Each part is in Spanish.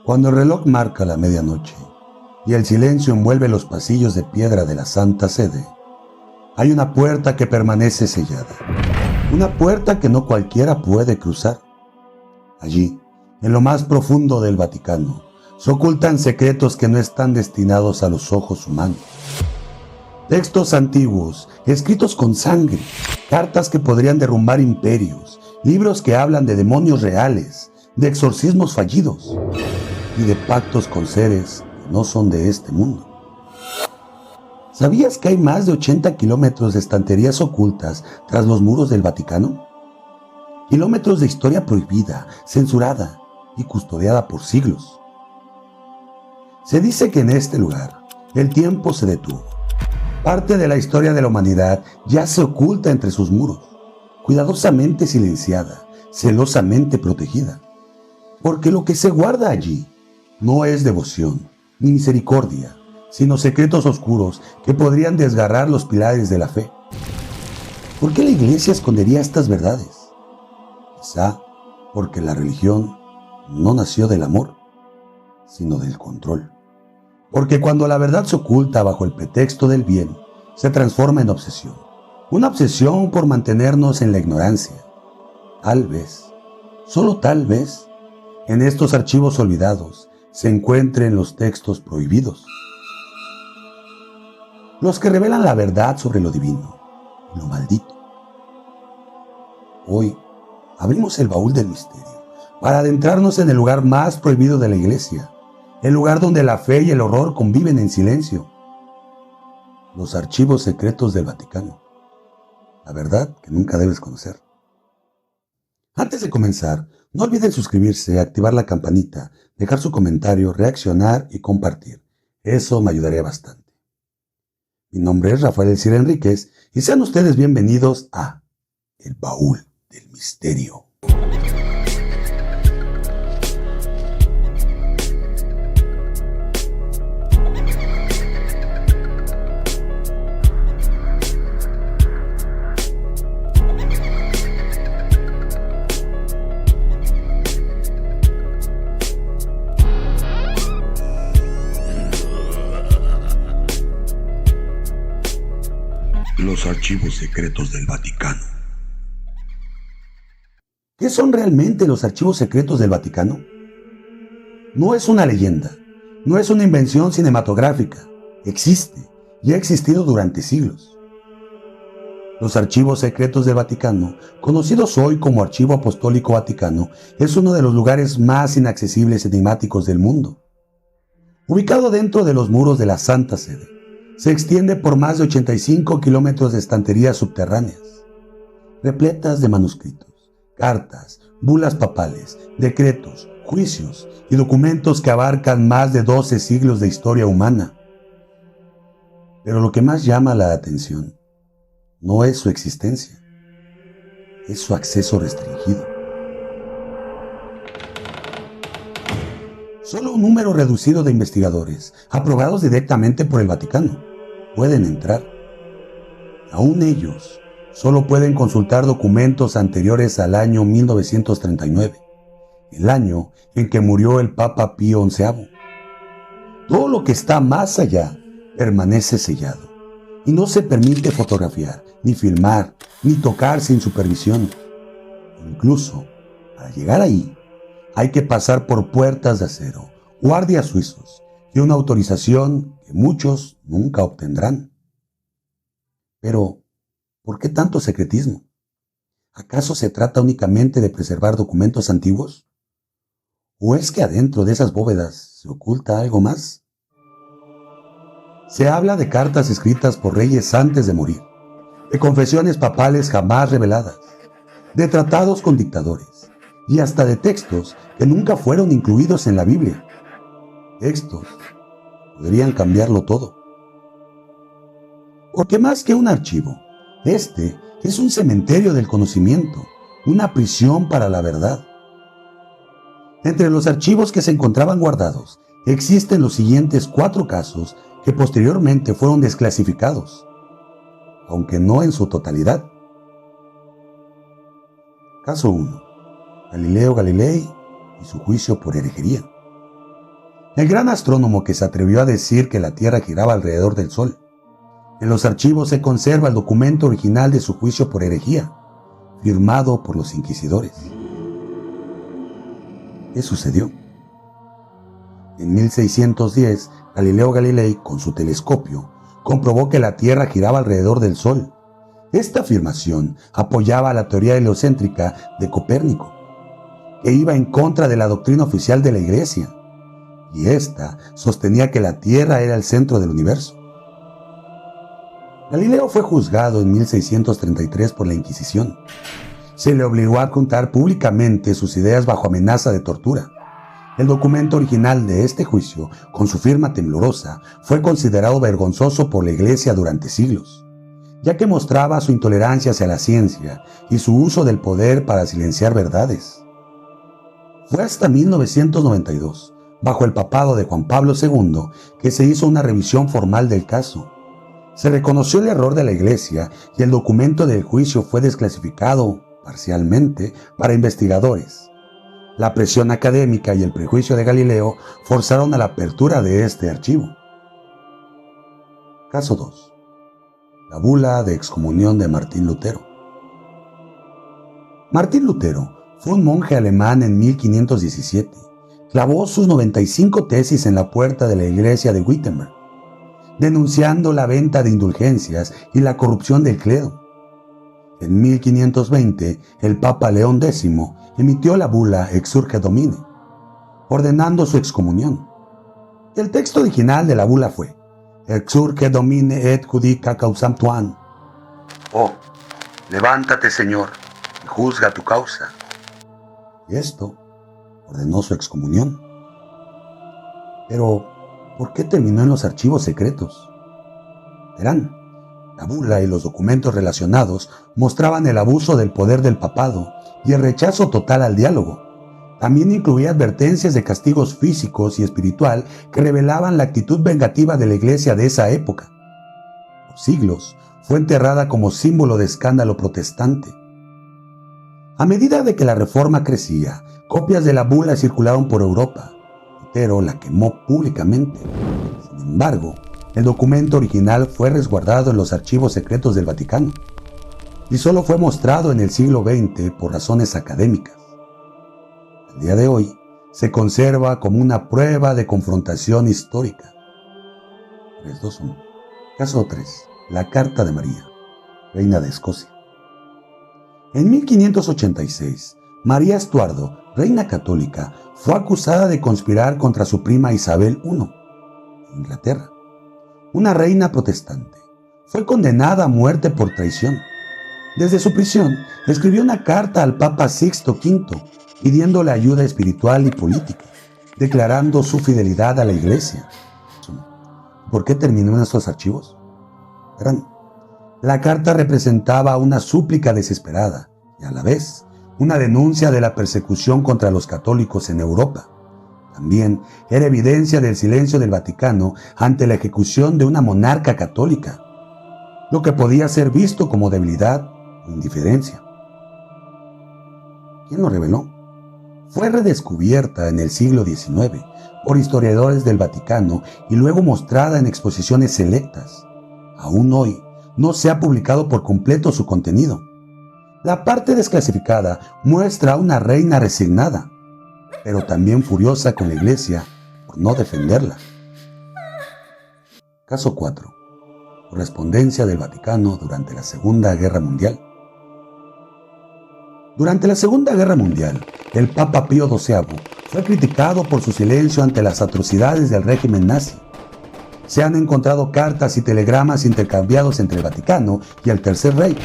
Cuando el reloj marca la medianoche y el silencio envuelve los pasillos de piedra de la Santa Sede, hay una puerta que permanece sellada. Una puerta que no cualquiera puede cruzar. Allí, en lo más profundo del Vaticano, se ocultan secretos que no están destinados a los ojos humanos. Textos antiguos, escritos con sangre, cartas que podrían derrumbar imperios, libros que hablan de demonios reales, de exorcismos fallidos y de pactos con seres que no son de este mundo. ¿Sabías que hay más de 80 kilómetros de estanterías ocultas tras los muros del Vaticano? Kilómetros de historia prohibida, censurada y custodiada por siglos. Se dice que en este lugar el tiempo se detuvo. Parte de la historia de la humanidad ya se oculta entre sus muros, cuidadosamente silenciada, celosamente protegida. Porque lo que se guarda allí no es devoción ni misericordia, sino secretos oscuros que podrían desgarrar los pilares de la fe. ¿Por qué la Iglesia escondería estas verdades? Quizá porque la religión no nació del amor, sino del control. Porque cuando la verdad se oculta bajo el pretexto del bien, se transforma en obsesión. Una obsesión por mantenernos en la ignorancia. Tal vez, solo tal vez, en estos archivos olvidados se encuentren los textos prohibidos. Los que revelan la verdad sobre lo divino y lo maldito. Hoy abrimos el baúl del misterio para adentrarnos en el lugar más prohibido de la Iglesia, el lugar donde la fe y el horror conviven en silencio. Los archivos secretos del Vaticano. La verdad que nunca debes conocer. Antes de comenzar, no olviden suscribirse, activar la campanita, dejar su comentario, reaccionar y compartir. Eso me ayudaría bastante. Mi nombre es Rafael Elcir Enríquez y sean ustedes bienvenidos a El Baúl del Misterio. Los archivos secretos del Vaticano. ¿Qué son realmente los archivos secretos del Vaticano? No es una leyenda, no es una invención cinematográfica, existe y ha existido durante siglos. Los archivos secretos del Vaticano, conocidos hoy como Archivo Apostólico Vaticano, es uno de los lugares más inaccesibles y enigmáticos del mundo. Ubicado dentro de los muros de la Santa Sede, se extiende por más de 85 kilómetros de estanterías subterráneas, repletas de manuscritos, cartas, bulas papales, decretos, juicios y documentos que abarcan más de 12 siglos de historia humana. Pero lo que más llama la atención no es su existencia, es su acceso restringido. Solo un número reducido de investigadores, aprobados directamente por el Vaticano, pueden entrar. Aún ellos solo pueden consultar documentos anteriores al año 1939, el año en que murió el Papa Pío XI. Todo lo que está más allá permanece sellado y no se permite fotografiar, ni filmar, ni tocar sin supervisión. Incluso, para llegar ahí, hay que pasar por puertas de acero, guardias suizos y una autorización que muchos nunca obtendrán. Pero, ¿por qué tanto secretismo? ¿Acaso se trata únicamente de preservar documentos antiguos? ¿O es que adentro de esas bóvedas se oculta algo más? Se habla de cartas escritas por reyes antes de morir, de confesiones papales jamás reveladas, de tratados con dictadores y hasta de textos que nunca fueron incluidos en la Biblia. Textos podrían cambiarlo todo. Porque más que un archivo, este es un cementerio del conocimiento, una prisión para la verdad. Entre los archivos que se encontraban guardados, existen los siguientes 4 casos que posteriormente fueron desclasificados, aunque no en su totalidad. Caso 1. Galileo Galilei y su juicio por herejería. el gran astrónomo que se atrevió a decir que la Tierra giraba alrededor del Sol. En los archivos se conserva el documento original de su juicio por herejía, firmado por los inquisidores. ¿Qué sucedió? En 1610, Galileo Galilei, con su telescopio, comprobó que la Tierra giraba alrededor del Sol. Esta afirmación apoyaba la teoría heliocéntrica de Copérnico, que iba en contra de la doctrina oficial de la Iglesia, y esta sostenía que la Tierra era el centro del universo. Galileo fue juzgado en 1633 por la Inquisición. Se le obligó a contar públicamente sus ideas bajo amenaza de tortura. El documento original de este juicio, con su firma temblorosa, fue considerado vergonzoso por la Iglesia durante siglos, ya que mostraba su intolerancia hacia la ciencia y su uso del poder para silenciar verdades. Fue hasta 1992, bajo el papado de Juan Pablo II, que se hizo una revisión formal del caso. Se reconoció el error de la Iglesia y el documento del juicio fue desclasificado, parcialmente, para investigadores. La presión académica y el prejuicio de Galileo forzaron a la apertura de este archivo. Caso 2. La bula de excomunión de Martín Lutero. Martín Lutero fue un monje alemán en 1517. Clavó sus 95 tesis en la puerta de la iglesia de Wittenberg, denunciando la venta de indulgencias y la corrupción del clero. En 1520, el Papa León X emitió la bula Exsurge Domine, ordenando su excomunión. El texto original de la bula fue: Exsurge Domine et judica causam tuam. Oh, levántate, Señor, y juzga tu causa. Y esto ordenó su excomunión. Pero, ¿por qué terminó en los archivos secretos? Verán, la bula y los documentos relacionados mostraban el abuso del poder del papado y el rechazo total al diálogo. También incluía advertencias de castigos físicos y espiritual que revelaban la actitud vengativa de la iglesia de esa época. Por siglos fue enterrada como símbolo de escándalo protestante. A medida de que la reforma crecía, copias de la bula circularon por Europa. Lutero la quemó públicamente. Sin embargo, el documento original fue resguardado en los archivos secretos del Vaticano y solo fue mostrado en el siglo XX por razones académicas. Al día de hoy, se conserva como una prueba de confrontación histórica. 3, 2, 1. Caso 3. La Carta de María, reina de Escocia. En 1586, María Estuardo, reina católica, fue acusada de conspirar contra su prima Isabel I, de Inglaterra, una reina protestante. Fue condenada a muerte por traición. Desde su prisión, escribió una carta al Papa Sixto V pidiéndole ayuda espiritual y política, declarando su fidelidad a la Iglesia. ¿Por qué terminó en estos archivos? Verán, la carta representaba una súplica desesperada y a la vez una denuncia de la persecución contra los católicos en Europa. También era evidencia del silencio del Vaticano ante la ejecución de una monarca católica, lo que podía ser visto como debilidad o indiferencia. ¿Quién lo reveló? Fue redescubierta en el siglo XIX por historiadores del Vaticano y luego mostrada en exposiciones selectas. Aún hoy no se ha publicado por completo su contenido. La parte desclasificada muestra a una reina resignada, pero también furiosa con la Iglesia por no defenderla. Caso 4. Correspondencia del Vaticano durante la Segunda Guerra Mundial. Durante la Segunda Guerra Mundial, el Papa Pío XII fue criticado por su silencio ante las atrocidades del régimen nazi. Se han encontrado cartas y telegramas intercambiados entre el Vaticano y el Tercer Reich,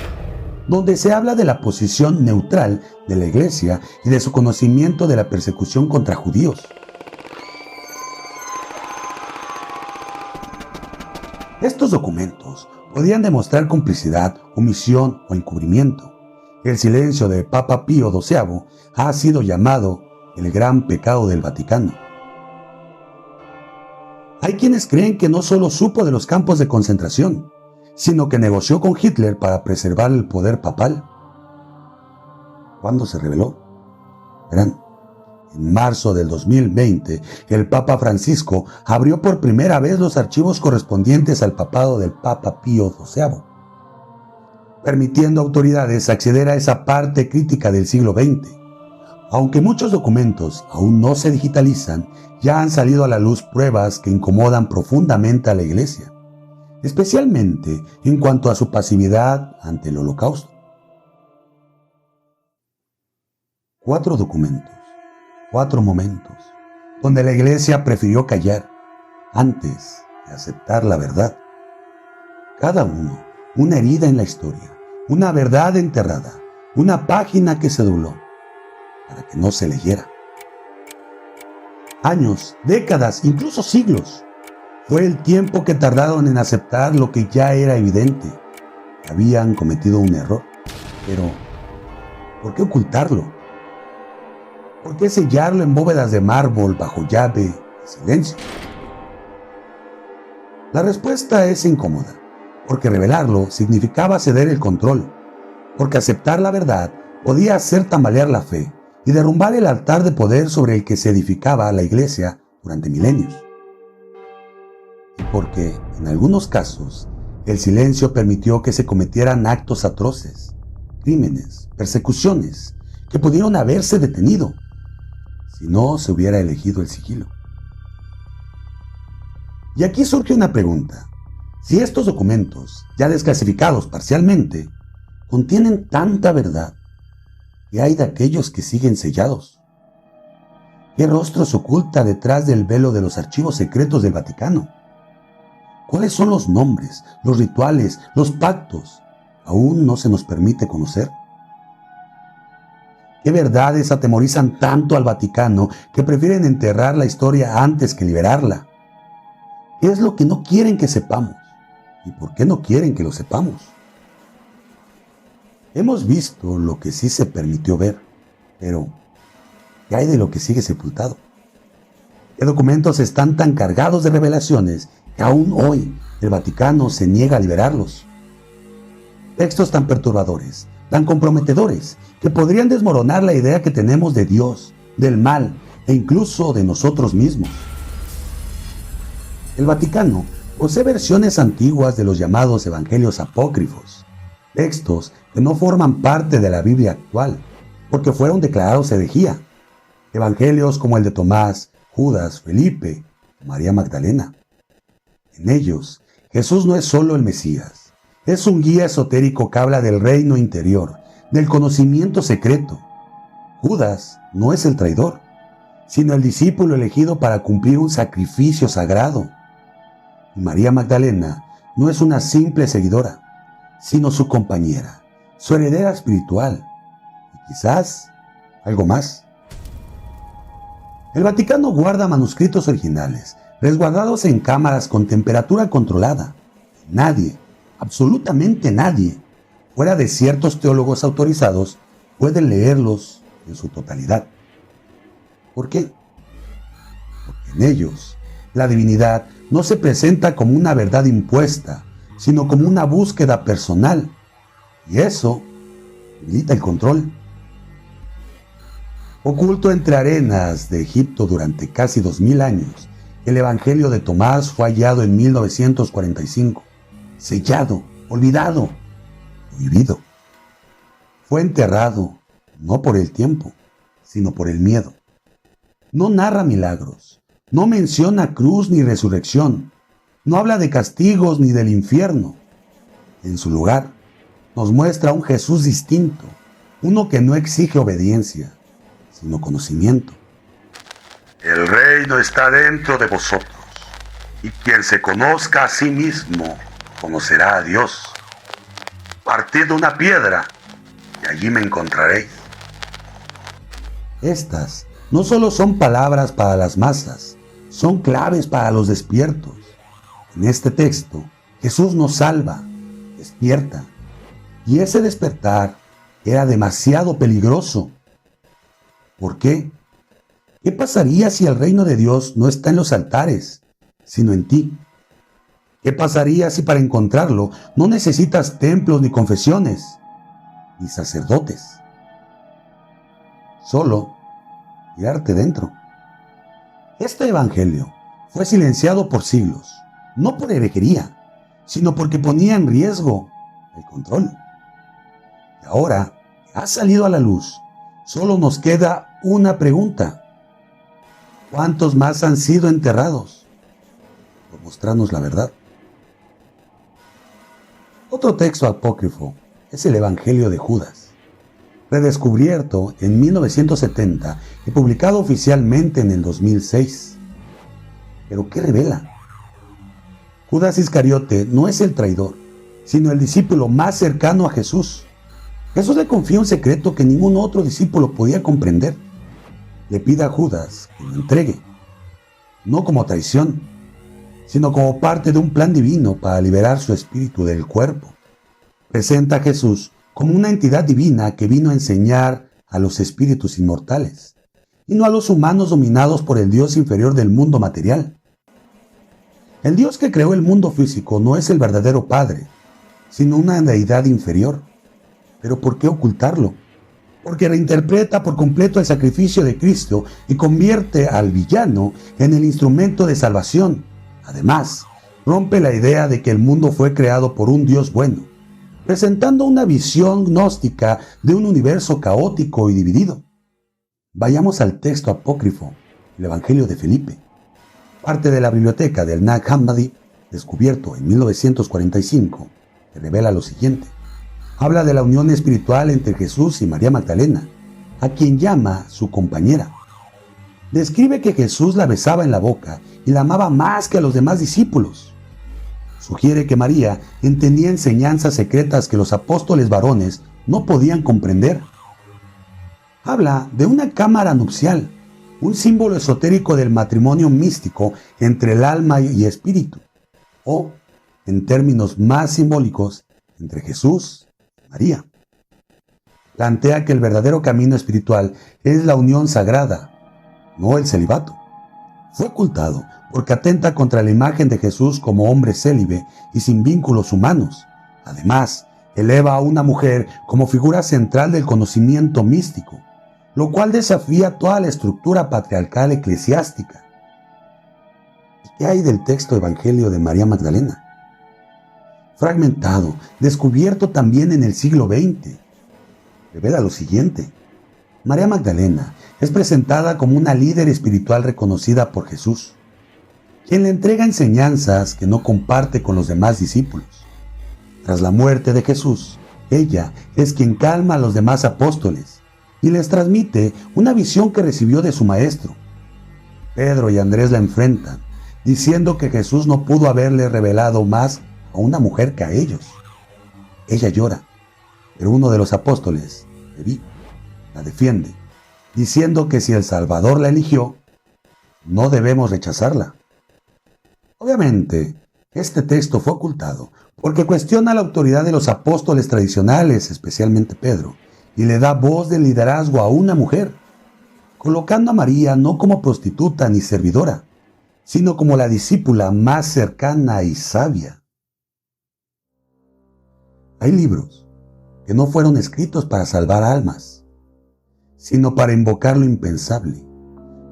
donde se habla de la posición neutral de la Iglesia y de su conocimiento de la persecución contra judíos. Estos documentos podían demostrar complicidad, omisión o encubrimiento. El silencio de Papa Pío XII ha sido llamado el gran pecado del Vaticano. Hay quienes creen que no solo supo de los campos de concentración, sino que negoció con Hitler para preservar el poder papal. ¿Cuándo se reveló? Verán, En marzo del 2020, el Papa Francisco abrió por primera vez los archivos correspondientes al papado del Papa Pío XII, permitiendo a autoridades acceder a esa parte crítica del siglo XX. Aunque muchos documentos aún no se digitalizan, ya han salido a la luz pruebas que incomodan profundamente a la Iglesia, especialmente en cuanto a su pasividad ante el Holocausto. 4 documentos, 4 momentos, donde la Iglesia prefirió callar antes de aceptar la verdad. Cada uno, una herida en la historia, una verdad enterrada, una página que se dobló para que no se leyera. Años, décadas, incluso siglos, fue el tiempo que tardaron en aceptar lo que ya era evidente. Habían cometido un error, pero ¿por qué ocultarlo? ¿Por qué sellarlo en bóvedas de mármol bajo llave y silencio? La respuesta es incómoda, porque revelarlo significaba ceder el control, porque aceptar la verdad podía hacer tambalear la fe y derrumbar el altar de poder sobre el que se edificaba la Iglesia durante milenios. Y porque, en algunos casos, el silencio permitió que se cometieran actos atroces, crímenes, persecuciones, que pudieron haberse detenido si no se hubiera elegido el sigilo. Y aquí surge una pregunta. Si estos documentos, ya desclasificados parcialmente, contienen tanta verdad, ¿qué hay de aquellos que siguen sellados? ¿Qué rostro se oculta detrás del velo de los archivos secretos del Vaticano? ¿Cuáles son los nombres, los rituales, los pactos? ¿Aún no se nos permite conocer? ¿Qué verdades atemorizan tanto al Vaticano que prefieren enterrar la historia antes que liberarla? ¿Qué es lo que no quieren que sepamos? ¿Y por qué no quieren que lo sepamos? Hemos visto lo que sí se permitió ver, pero ¿qué hay de lo que sigue sepultado? ¿Qué documentos están tan cargados de revelaciones que aún hoy el Vaticano se niega a liberarlos? Textos tan perturbadores, tan comprometedores, que podrían desmoronar la idea que tenemos de Dios, del mal e incluso de nosotros mismos. El Vaticano posee versiones antiguas de los llamados evangelios apócrifos, textos que no forman parte de la Biblia actual, porque fueron declarados herejía. Evangelios como el de Tomás, Judas, Felipe, María Magdalena. En ellos, Jesús no es solo el Mesías, es un guía esotérico que habla del reino interior, del conocimiento secreto. Judas no es el traidor, sino el discípulo elegido para cumplir un sacrificio sagrado. Y María Magdalena no es una simple seguidora, sino su compañera, su heredera espiritual, y quizás algo más. El Vaticano guarda manuscritos originales, resguardados en cámaras con temperatura controlada. Nadie, absolutamente nadie, fuera de ciertos teólogos autorizados, puede leerlos en su totalidad. ¿Por qué? Porque en ellos la divinidad no se presenta como una verdad impuesta, sino como una búsqueda personal. Y eso debilita el control. Oculto entre arenas de Egipto durante casi 2000 años, el Evangelio de Tomás fue hallado en 1945, sellado, olvidado, prohibido. Fue enterrado, no por el tiempo, sino por el miedo. No narra milagros, no menciona cruz ni resurrección, no habla de castigos ni del infierno. En su lugar, nos muestra un Jesús distinto, uno que no exige obediencia, sino conocimiento. El reino está dentro de vosotros, y quien se conozca a sí mismo, conocerá a Dios. Partid una piedra, y allí me encontraréis. Estas no solo son palabras para las masas, son claves para los despiertos. En este texto, Jesús nos salva, despierta, y ese despertar era demasiado peligroso. ¿Por qué? ¿Qué pasaría si el reino de Dios no está en los altares, sino en ti? ¿Qué pasaría si para encontrarlo no necesitas templos ni confesiones, ni sacerdotes? Solo tirarte dentro. Este evangelio fue silenciado por siglos, no por herejería, sino porque ponía en riesgo el control. Y ahora que ha salido a la luz, solo nos queda una pregunta. ¿Cuántos más han sido enterrados por mostrarnos la verdad? Otro texto apócrifo es el Evangelio de Judas, redescubierto en 1970 y publicado oficialmente en el 2006. ¿Pero qué revela? Judas Iscariote no es el traidor, sino el discípulo más cercano a Jesús. Jesús le confía un secreto que ningún otro discípulo podía comprender. Le pide a Judas que lo entregue, no como traición, sino como parte de un plan divino para liberar su espíritu del cuerpo. Presenta a Jesús como una entidad divina que vino a enseñar a los espíritus inmortales, y no a los humanos dominados por el Dios inferior del mundo material. El Dios que creó el mundo físico no es el verdadero Padre, sino una deidad inferior. ¿Pero por qué ocultarlo? Porque reinterpreta por completo el sacrificio de Cristo y convierte al villano en el instrumento de salvación. Además, rompe la idea de que el mundo fue creado por un Dios bueno, presentando una visión gnóstica de un universo caótico y dividido. Vayamos al texto apócrifo, el Evangelio de Felipe, parte de la biblioteca del Nag Hammadi, descubierto en 1945, que revela lo siguiente. Habla de la unión espiritual entre Jesús y María Magdalena, a quien llama su compañera. Describe que Jesús la besaba en la boca y la amaba más que a los demás discípulos. Sugiere que María entendía enseñanzas secretas que los apóstoles varones no podían comprender. Habla de una cámara nupcial, un símbolo esotérico del matrimonio místico entre el alma y espíritu, o, en términos más simbólicos, entre Jesús y María. Plantea que el verdadero camino espiritual es la unión sagrada, no el celibato. Fue ocultado porque atenta contra la imagen de Jesús como hombre célibe y sin vínculos humanos. Además, eleva a una mujer como figura central del conocimiento místico, lo cual desafía toda la estructura patriarcal eclesiástica. ¿Y qué hay del texto Evangelio de María Magdalena? Fragmentado, descubierto también en el siglo XX. Revela lo siguiente. María Magdalena es presentada como una líder espiritual reconocida por Jesús, quien le entrega enseñanzas que no comparte con los demás discípulos. Tras la muerte de Jesús, ella es quien calma a los demás apóstoles y les transmite una visión que recibió de su maestro. Pedro y Andrés la enfrentan, diciendo que Jesús no pudo haberle revelado más a una mujer que a ellos. Ella llora, pero uno de los apóstoles, Leví, la defiende, diciendo que si el Salvador la eligió, no debemos rechazarla. Obviamente, este texto fue ocultado porque cuestiona la autoridad de los apóstoles tradicionales, especialmente Pedro, y le da voz de liderazgo a una mujer, colocando a María no como prostituta ni servidora, sino como la discípula más cercana y sabia. Hay libros que no fueron escritos para salvar almas, sino para invocar lo impensable.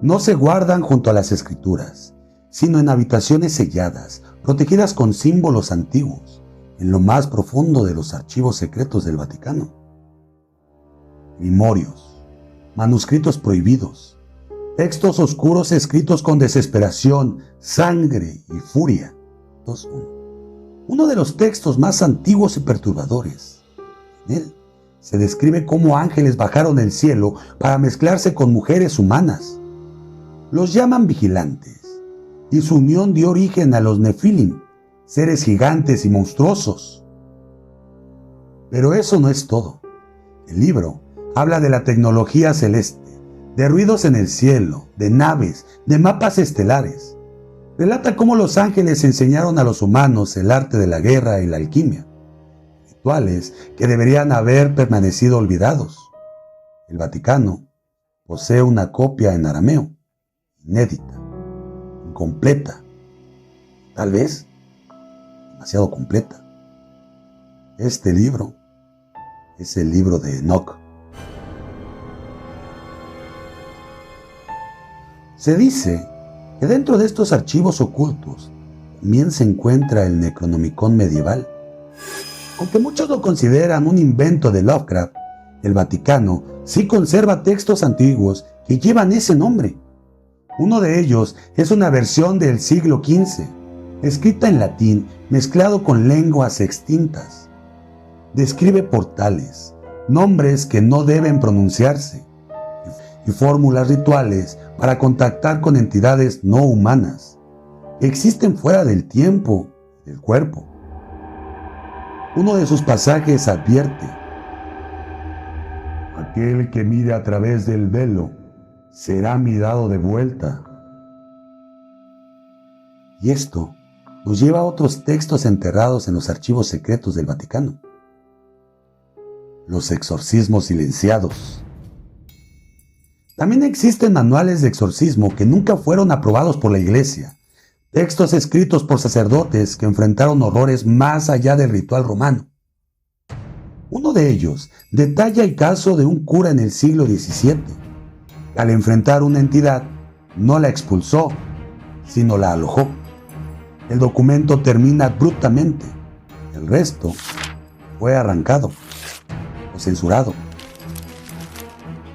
No se guardan junto a las escrituras, sino en habitaciones selladas, protegidas con símbolos antiguos, en lo más profundo de los archivos secretos del Vaticano. Grimorios, manuscritos prohibidos, textos oscuros escritos con desesperación, sangre y furia. 2.1. Uno de los textos más antiguos y perturbadores. En él se describe cómo ángeles bajaron del cielo para mezclarse con mujeres humanas. Los llaman vigilantes, y su unión dio origen a los Nefilim, seres gigantes y monstruosos. Pero eso no es todo. El libro habla de la tecnología celeste, de ruidos en el cielo, de naves, de mapas estelares. Relata cómo los ángeles enseñaron a los humanos el arte de la guerra y la alquimia, rituales que deberían haber permanecido olvidados. El Vaticano posee una copia en arameo, inédita, incompleta, tal vez demasiado completa. Este libro es el libro de Enoch. Se dice que dentro de estos archivos ocultos también se encuentra el Necronomicon medieval. Aunque muchos lo consideran un invento de Lovecraft, el Vaticano sí conserva textos antiguos que llevan ese nombre. Uno de ellos es una versión del siglo XV, escrita en latín mezclado con lenguas extintas. Describe portales, nombres que no deben pronunciarse, y fórmulas rituales para contactar con entidades no humanas. Existen fuera del tiempo y del cuerpo. Uno de sus pasajes advierte: aquel que mire a través del velo será mirado de vuelta. Y esto nos lleva a otros textos enterrados en los archivos secretos del Vaticano. Los exorcismos silenciados. También existen manuales de exorcismo que nunca fueron aprobados por la Iglesia, textos escritos por sacerdotes que enfrentaron horrores más allá del ritual romano. Uno de ellos detalla el caso de un cura en el siglo XVII. Al enfrentar una entidad, no la expulsó, sino la alojó. El documento termina abruptamente. El resto fue arrancado o censurado.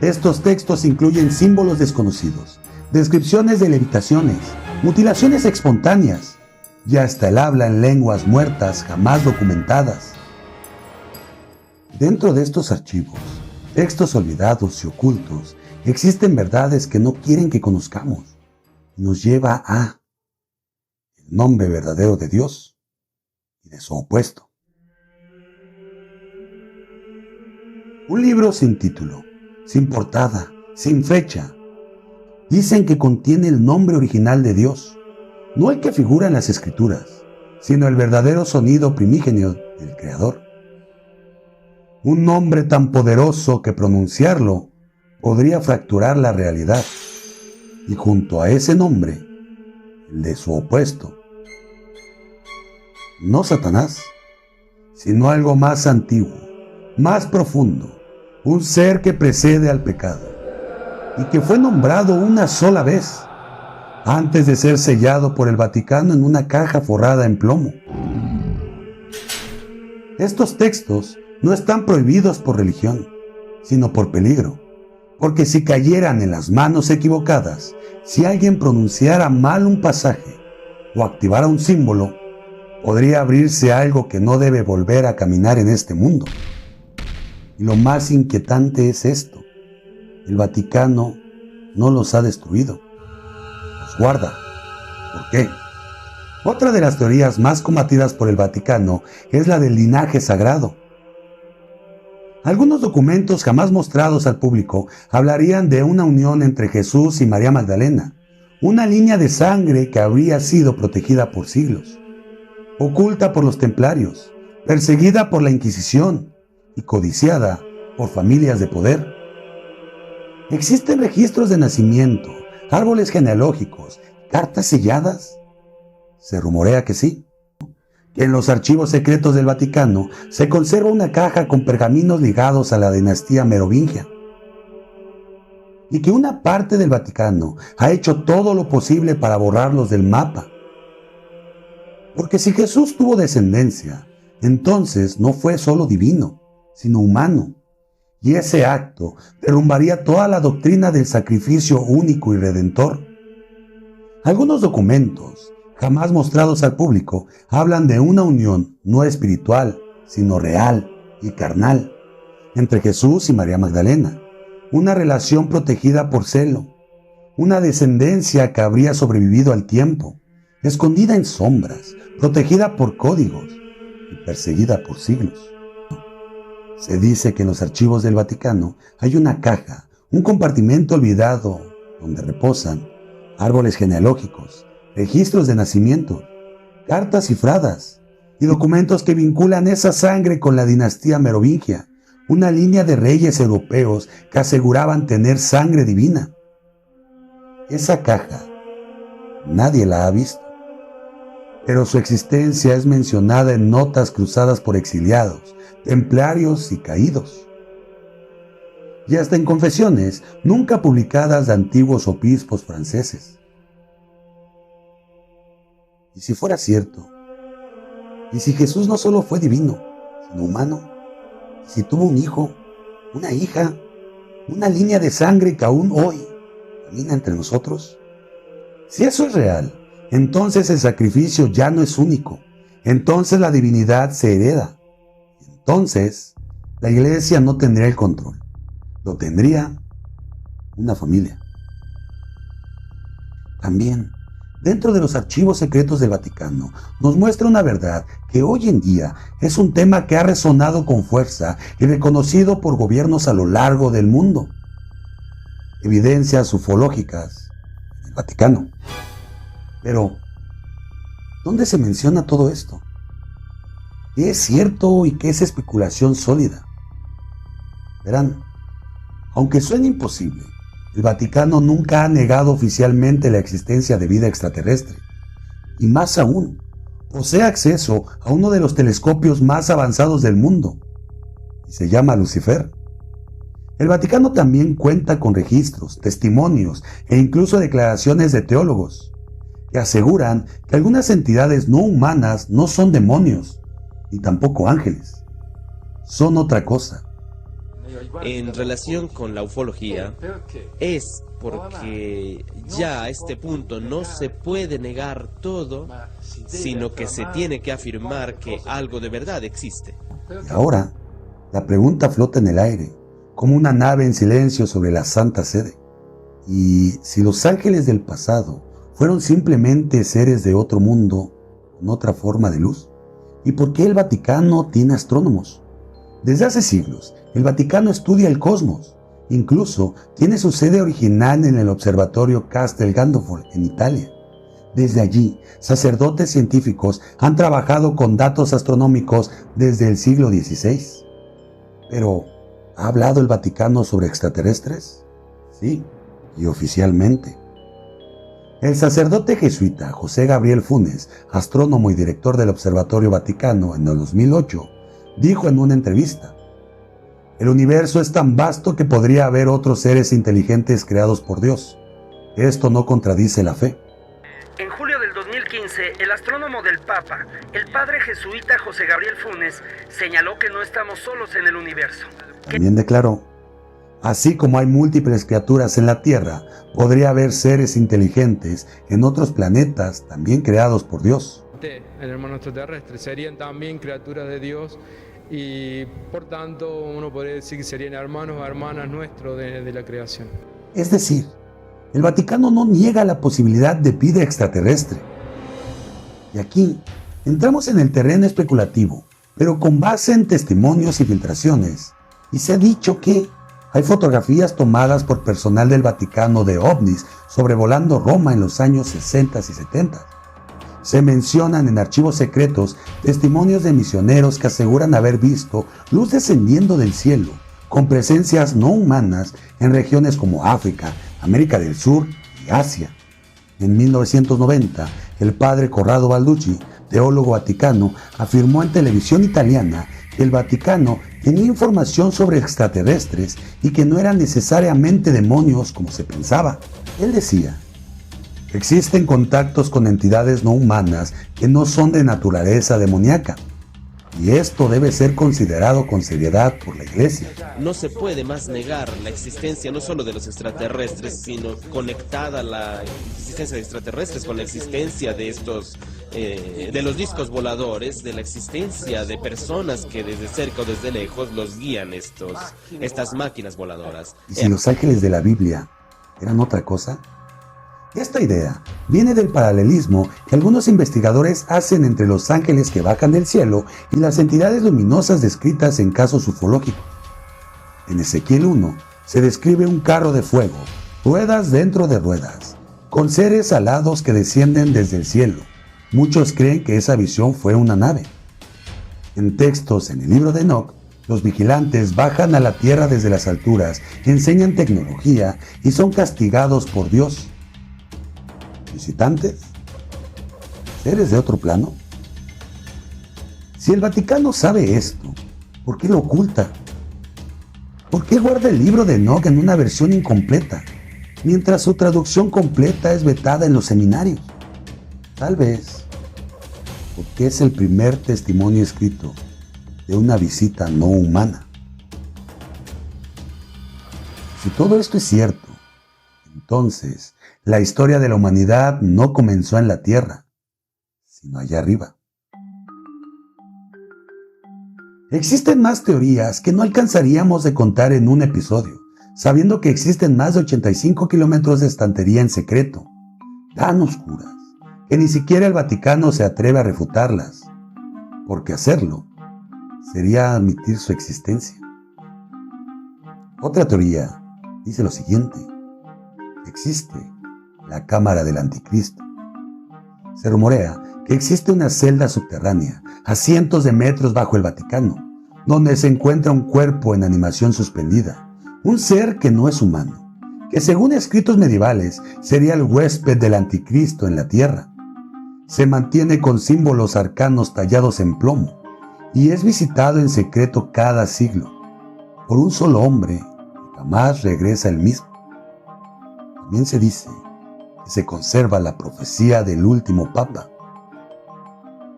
Estos textos incluyen símbolos desconocidos, descripciones de levitaciones, mutilaciones espontáneas y hasta el habla en lenguas muertas jamás documentadas. Dentro de estos archivos, textos olvidados y ocultos, existen verdades que no quieren que conozcamos. Nos lleva a el nombre verdadero de Dios y de su opuesto. Un libro sin título, sin portada, sin fecha. Dicen que contiene el nombre original de Dios, no el que figura en las Escrituras, sino el verdadero sonido primigenio del Creador. Un nombre tan poderoso que pronunciarlo podría fracturar la realidad, y junto a ese nombre, el de su opuesto. No Satanás, sino algo más antiguo, más profundo, un ser que precede al pecado, y que fue nombrado una sola vez, antes de ser sellado por el Vaticano en una caja forrada en plomo. Estos textos no están prohibidos por religión, sino por peligro, porque si cayeran en las manos equivocadas, si alguien pronunciara mal un pasaje o activara un símbolo, podría abrirse algo que no debe volver a caminar en este mundo. Y lo más inquietante es esto: el Vaticano no los ha destruido, los guarda. ¿Por qué? Otra de las teorías más combatidas por el Vaticano es la del linaje sagrado. Algunos documentos jamás mostrados al público hablarían de una unión entre Jesús y María Magdalena, una línea de sangre que habría sido protegida por siglos, oculta por los templarios, perseguida por la Inquisición y codiciada por familias de poder. ¿Existen registros de nacimiento, árboles genealógicos, cartas selladas? Se rumorea que sí, que en los archivos secretos del Vaticano se conserva una caja con pergaminos ligados a la dinastía merovingia, y que una parte del Vaticano ha hecho todo lo posible para borrarlos del mapa. Porque si Jesús tuvo descendencia, entonces no fue solo divino, sino humano, y ese acto derrumbaría toda la doctrina del sacrificio único y redentor. Algunos documentos, jamás mostrados al público, hablan de una unión no espiritual, sino real y carnal, entre Jesús y María Magdalena, una relación protegida por celo, una descendencia que habría sobrevivido al tiempo, escondida en sombras, protegida por códigos y perseguida por siglos. Se dice que en los archivos del Vaticano hay una caja, un compartimento olvidado donde reposan árboles genealógicos, registros de nacimiento, cartas cifradas y documentos que vinculan esa sangre con la dinastía merovingia, una línea de reyes europeos que aseguraban tener sangre divina. Esa caja nadie la ha visto, pero su existencia es mencionada en notas cruzadas por exiliados, templarios y caídos. y hasta en confesiones nunca publicadas de antiguos obispos franceses. ¿Y si fuera cierto? ¿Y si Jesús no solo fue divino, sino humano? ¿Y si tuvo un hijo, una hija, una línea de sangre que aún hoy camina entre nosotros? Si eso es real, entonces el sacrificio ya no es único. Entonces la divinidad se hereda. Entonces la iglesia no tendría el control. Lo tendría una familia. También, dentro de los archivos secretos del Vaticano, nos muestra una verdad que hoy en día es un tema que ha resonado con fuerza y reconocido por gobiernos a lo largo del mundo. Evidencias ufológicas en el Vaticano. Pero, ¿dónde se menciona todo esto? ¿Qué es cierto y qué es especulación sólida? Verán, aunque suene imposible, el Vaticano nunca ha negado oficialmente la existencia de vida extraterrestre. Y más aún, posee acceso a uno de los telescopios más avanzados del mundo, y se llama Lucifer. El Vaticano también cuenta con registros, testimonios e incluso declaraciones de teólogos que aseguran que algunas entidades no humanas no son demonios, ni tampoco ángeles. Son otra cosa. En relación con la ufología, es porque ya a este punto no se puede negar todo, sino que se tiene que afirmar que algo de verdad existe. Y ahora, la pregunta flota en el aire, como una nave en silencio sobre la Santa Sede. ¿Y si los ángeles del pasado fueron simplemente seres de otro mundo, con otra forma de luz? ¿Y por qué el Vaticano tiene astrónomos? Desde hace siglos, el Vaticano estudia el cosmos. Incluso tiene su sede original en el Observatorio Castel Gandolfo, en Italia. Desde allí, sacerdotes científicos han trabajado con datos astronómicos desde el siglo XVI. Pero, ¿ha hablado el Vaticano sobre extraterrestres? Sí, y oficialmente. El sacerdote jesuita José Gabriel Funes, astrónomo y director del Observatorio Vaticano en el 2008, dijo en una entrevista: "El universo es tan vasto que podría haber otros seres inteligentes creados por Dios. Esto no contradice la fe". En julio del 2015, el astrónomo del Papa, el padre jesuita José Gabriel Funes, señaló que no estamos solos en el universo. También declaró: "Así como hay múltiples criaturas en la Tierra, podría haber seres inteligentes en otros planetas también creados por Dios". El hermano extraterrestre serían también criaturas de Dios y por tanto uno podría decir que serían hermanos o hermanas nuestros de la creación. Es decir, el Vaticano no niega la posibilidad de vida extraterrestre. Y aquí entramos en el terreno especulativo, pero con base en testimonios y filtraciones. Y se ha dicho que hay fotografías tomadas por personal del Vaticano de ovnis sobrevolando Roma en los años 60 y 70. Se mencionan en archivos secretos testimonios de misioneros que aseguran haber visto luz descendiendo del cielo, con presencias no humanas en regiones como África, América del Sur y Asia. En 1990, el padre Corrado Balducci, teólogo vaticano, afirmó en televisión italiana que el Vaticano tenía información sobre extraterrestres y que no eran necesariamente demonios como se pensaba. Él decía: "Existen contactos con entidades no humanas que no son de naturaleza demoníaca, y esto debe ser considerado con seriedad por la Iglesia". No se puede más negar la existencia no solo de los extraterrestres, sino conectada la existencia de extraterrestres con la existencia de estos, de los discos voladores, de la existencia de personas que desde cerca o desde lejos los guían estas máquinas voladoras. ¿Y si los ángeles de la Biblia eran otra cosa? Esta idea viene del paralelismo que algunos investigadores hacen entre los ángeles que bajan del cielo y las entidades luminosas descritas en casos ufológicos. En Ezequiel 1 se describe un carro de fuego, ruedas dentro de ruedas, con seres alados que descienden desde el cielo. Muchos creen que esa visión fue una nave. En textos en el libro de Enoc, los vigilantes bajan a la tierra desde las alturas, enseñan tecnología y son castigados por Dios. ¿Visitantes? ¿Seres de otro plano? Si el Vaticano sabe esto, ¿por qué lo oculta? ¿Por qué guarda el libro de Enoch en una versión incompleta, mientras su traducción completa es vetada en los seminarios? Tal vez porque es el primer testimonio escrito de una visita no humana. Si todo esto es cierto, entonces la historia de la humanidad no comenzó en la Tierra, sino allá arriba. Existen más teorías que no alcanzaríamos de contar en un episodio, sabiendo que existen más de 85 kilómetros de estantería en secreto, tan oscuras, que ni siquiera el Vaticano se atreve a refutarlas, porque hacerlo sería admitir su existencia. Otra teoría dice lo siguiente: existe la cámara del anticristo. Se rumorea que existe una celda subterránea a cientos de metros bajo el Vaticano, donde se encuentra un cuerpo en animación suspendida, un ser que no es humano, que según escritos medievales sería el huésped del anticristo en la tierra. Se mantiene con símbolos arcanos tallados en plomo y es visitado en secreto cada siglo por un solo hombre que jamás regresa el mismo. También se dice que se conserva la profecía del último papa.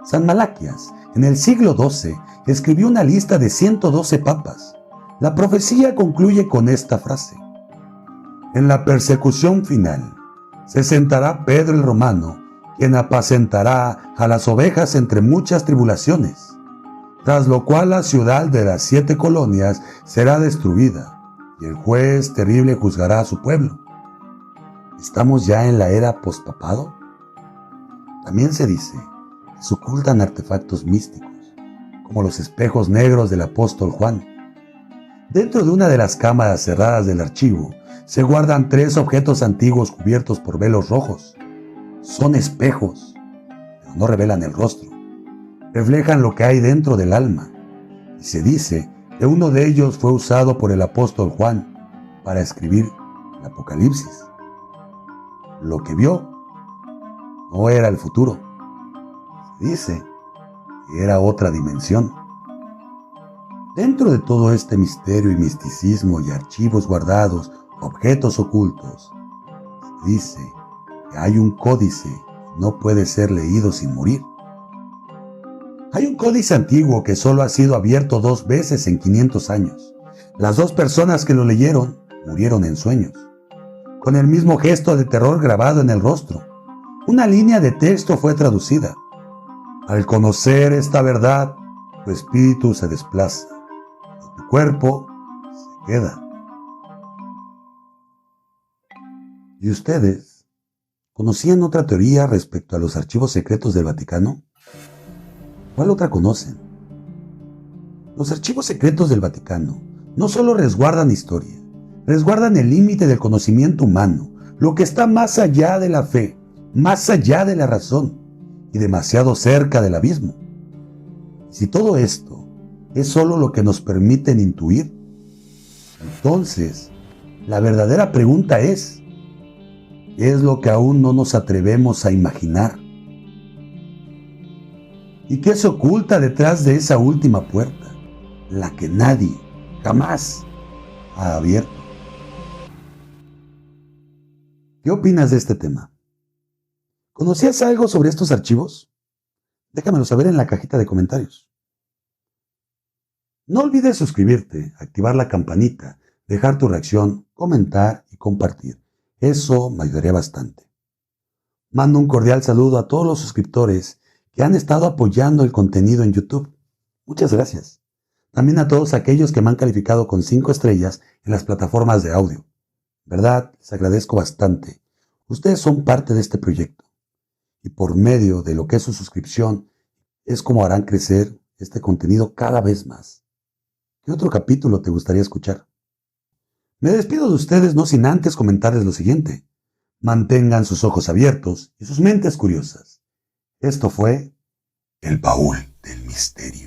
San Malaquías, en el siglo XII, escribió una lista de 112 papas. La profecía concluye con esta frase: en la persecución final se sentará Pedro el Romano, quien apacentará a las ovejas entre muchas tribulaciones, tras lo cual la ciudad de las 7 colonias será destruida, y el juez terrible juzgará a su pueblo. ¿Estamos ya en la era pospapado? También se dice que se ocultan artefactos místicos, como los espejos negros del apóstol Juan. Dentro de una de las cámaras cerradas del archivo se guardan 3 objetos antiguos cubiertos por velos rojos. Son espejos, pero no revelan el rostro. Reflejan lo que hay dentro del alma. Y se dice que uno de ellos fue usado por el apóstol Juan para escribir el Apocalipsis. Lo que vio no era el futuro. Se dice que era otra dimensión. Dentro de todo este misterio y misticismo y archivos guardados, objetos ocultos, se dice que hay un códice que no puede ser leído sin morir. Hay un códice antiguo que solo ha sido abierto 2 veces en 500 años. Las 2 personas que lo leyeron murieron en sueños, con el mismo gesto de terror grabado en el rostro. Una línea de texto fue traducida: al conocer esta verdad, tu espíritu se desplaza y tu cuerpo se queda. ¿Y ustedes conocían otra teoría respecto a los archivos secretos del Vaticano? ¿Cuál otra conocen? Los archivos secretos del Vaticano no solo resguardan historia, resguardan el límite del conocimiento humano, lo que está más allá de la fe, más allá de la razón y demasiado cerca del abismo. Si todo esto es solo lo que nos permiten intuir, entonces la verdadera pregunta es: ¿qué es lo que aún no nos atrevemos a imaginar? ¿Y qué se oculta detrás de esa última puerta, la que nadie jamás ha abierto? ¿Qué opinas de este tema? ¿Conocías algo sobre estos archivos? Déjamelo saber en la cajita de comentarios. No olvides suscribirte, activar la campanita, dejar tu reacción, comentar y compartir. Eso me ayudaría bastante. Mando un cordial saludo a todos los suscriptores que han estado apoyando el contenido en YouTube. Muchas gracias. También a todos aquellos que me han calificado con 5 estrellas en las plataformas de audio. ¿Verdad? Les agradezco bastante. Ustedes son parte de este proyecto. Y por medio de lo que es su suscripción, es como harán crecer este contenido cada vez más. ¿Qué otro capítulo te gustaría escuchar? Me despido de ustedes no sin antes comentarles lo siguiente. Mantengan sus ojos abiertos y sus mentes curiosas. Esto fue El Baúl del Misterio.